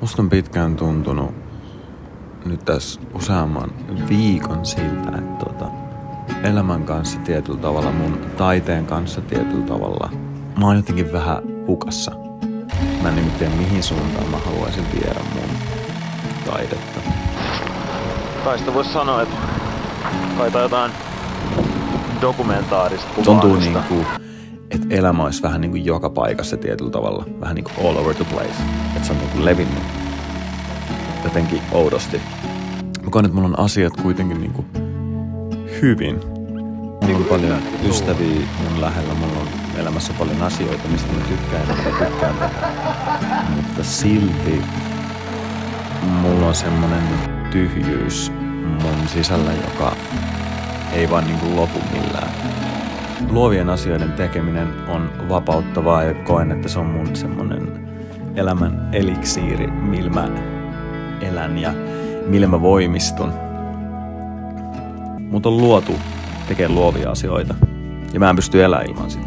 Musta on pitkään tuntunut nyt tässä useamman viikon siltä, että elämän kanssa tietyllä tavalla, mun taiteen kanssa tietyllä tavalla, mä oon jotenkin vähän hukassa. Mä en tiedä mihin suuntaan mä haluaisin viedä mun taidetta. Kai sitä vois sanoa, että kaitaa jotain dokumentaarista kuvaamista. Tuntuu niinku, että elämä olisi vähän niinku joka paikassa tietyllä tavalla. Vähän niinku all over the place. Että se on niinku levinnyt jotenkin oudosti. Mä koen, että mulla on asiat kuitenkin niinku hyvin. Mulla on paljon ystäviä mun lähellä. Mulla on elämässä paljon asioita, mistä mä tykkään ja mitä tykkään tehdä. Mutta silti mulla on semmonen tyhjyys mun sisällä, joka ei vaan niinku lopu millään. Luovien asioiden tekeminen on vapauttavaa ja koen, että se on mun semmonen elämän eliksiiri, millä mä elän ja millä mä voimistun. Mut on luotu tekemään luovia asioita ja mä en pysty elämään ilman sitä.